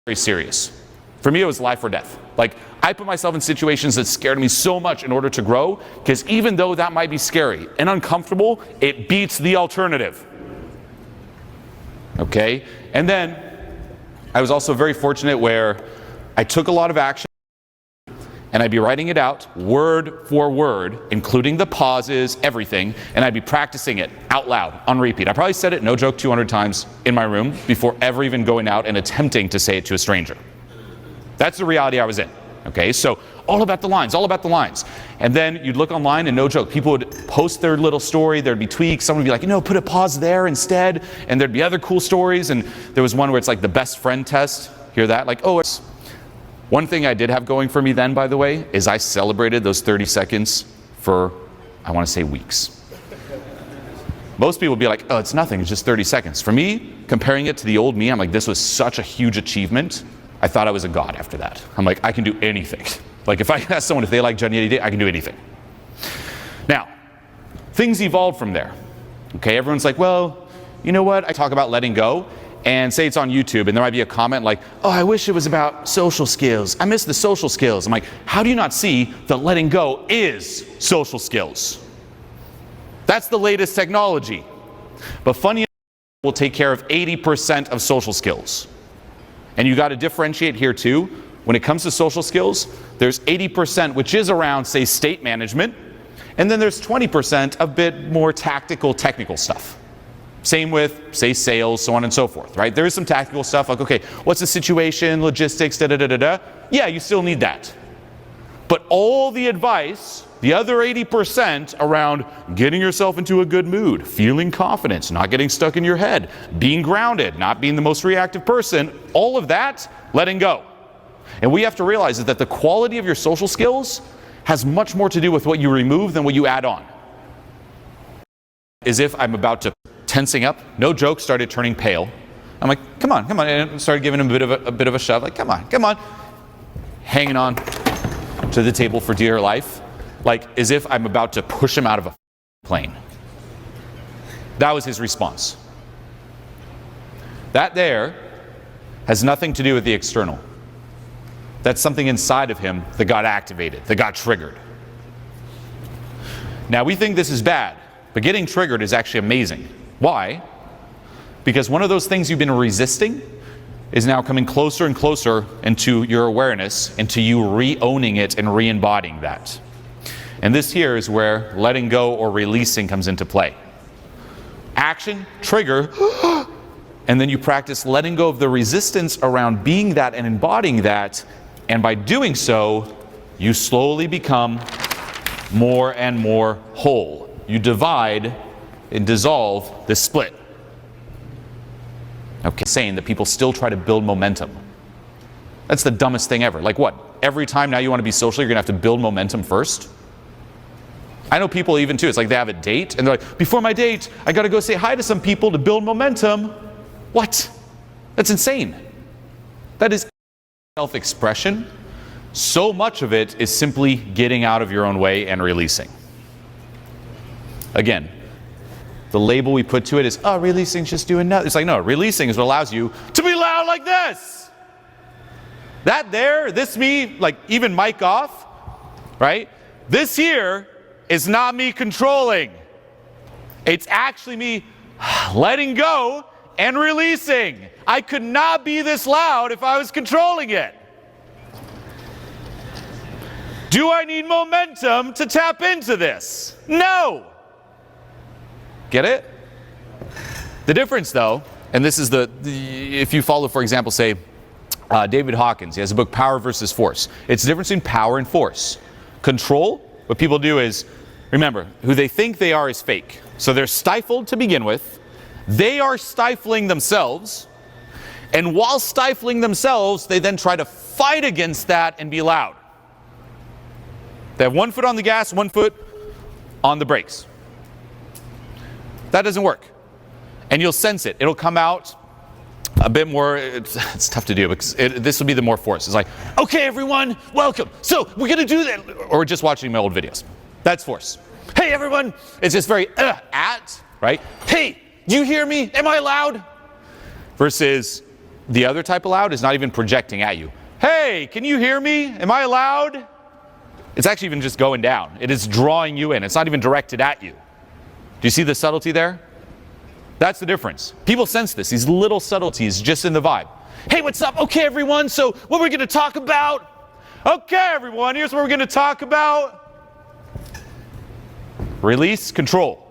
very serious. For me, it was life or death. Like, I put myself in situations that scared me so much in order to grow, because even though that might be scary and uncomfortable, it beats the alternative. Okay? And then, I was also very fortunate where I took a lot of action, and I'd be writing it out, word for word, including the pauses, everything, and I'd be practicing it out loud, on repeat. I probably said it, no joke, 200 times in my room before ever even going out and attempting to say it to a stranger. That's the reality I was in. Okay, so all about the lines, all about the lines. And then you'd look online and no joke, people would post their little story, there'd be tweaks, someone would be like, you know, put a pause there instead, and there'd be other cool stories, and there was one where it's like the best friend test, hear that? Like, oh, it's... One thing I did have going for me then, by the way, is I celebrated those 30 seconds for, I want to say, weeks. Most people would be like, oh, it's nothing, it's just 30 seconds. For me, comparing it to the old me, I'm like, this was such a huge achievement. I thought I was a god after that. I'm like, I can do anything. Like, if I ask someone if they like Johnny 80 Day, I can do anything. Now, things evolved from there. Okay, everyone's like, well, you know what? I talk about letting go, and say it's on YouTube, and there might be a comment like, oh, I wish it was about social skills. I miss the social skills. I'm like, how do you not see that letting go is social skills? That's the latest technology. But funny enough, will take care of 80% of social skills. And you got to differentiate here too. When it comes to social skills, there's 80%, which is around, say, state management. And then there's 20% a bit more tactical, technical stuff. Same with, say, sales, so on and so forth, right? There is some tactical stuff like, okay, what's the situation, logistics, da-da-da-da-da. Yeah, you still need that. But all the advice, the other 80% around getting yourself into a good mood, feeling confidence, not getting stuck in your head, being grounded, not being the most reactive person, all of that, letting go. And we have to realize that the quality of your social skills has much more to do with what you remove than what you add on. As if I'm about to tensing up, no joke, started turning pale. I'm like, come on, and started giving him a bit of a shove, like, come on. Hanging on to the table for dear life, like as if I'm about to push him out of a plane. That was his response. That there has nothing to do with the external. That's something inside of him that got activated, that got triggered. Now we think this is bad, but getting triggered is actually amazing. Why? Because one of those things you've been resisting is now coming closer and closer into your awareness, into you re-owning it and re-embodying that. And this here is where letting go or releasing comes into play. Action, trigger, and then you practice letting go of the resistance around being that and embodying that, and by doing so, you slowly become more and more whole. You divide and dissolve this split. Okay, saying that people still try to build momentum. That's the dumbest thing ever. Like what? Every time now you want to be social, you're going to have to build momentum first? I know people even too, it's like they have a date and they're like, before my date, I got to go say hi to some people to build momentum. What? That's insane. That is self-expression. So much of it is simply getting out of your own way and releasing. Again, the label we put to it is, oh, releasing is just doing nothing. It's like, no, releasing is what allows you to be loud like this. That there, this me, like even mic off, right? This here is not me controlling. It's actually me letting go and releasing. I could not be this loud if I was controlling it. Do I need momentum to tap into this? No. Get it? The difference though, and this is if you follow, for example, say, David Hawkins, he has a book, Power versus Force. It's the difference between power and force. Control, what people do is, remember, who they think they are is fake. So they're stifled to begin with. They are stifling themselves. And while stifling themselves, they then try to fight against that and be loud. They have one foot on the gas, one foot on the brakes. That doesn't work. And you'll sense it. It'll come out a bit more, it's tough to do because this will be the more force. It's like, okay, everyone, welcome. So we're going to do that. Or just watching my old videos. That's force. Hey, everyone. It's just very right? Hey, do you hear me? Am I loud? Versus The other type of loud is not even projecting at you. Hey, can you hear me? Am I loud? It's actually even just going down. It is drawing you in. It's not even directed at you. Do you see the subtlety there? That's the difference. People sense this, these little subtleties just in the vibe. Hey, what's up? Okay, everyone, so what we're going to talk about? Okay, everyone, here's what we're going to talk about. Release, control.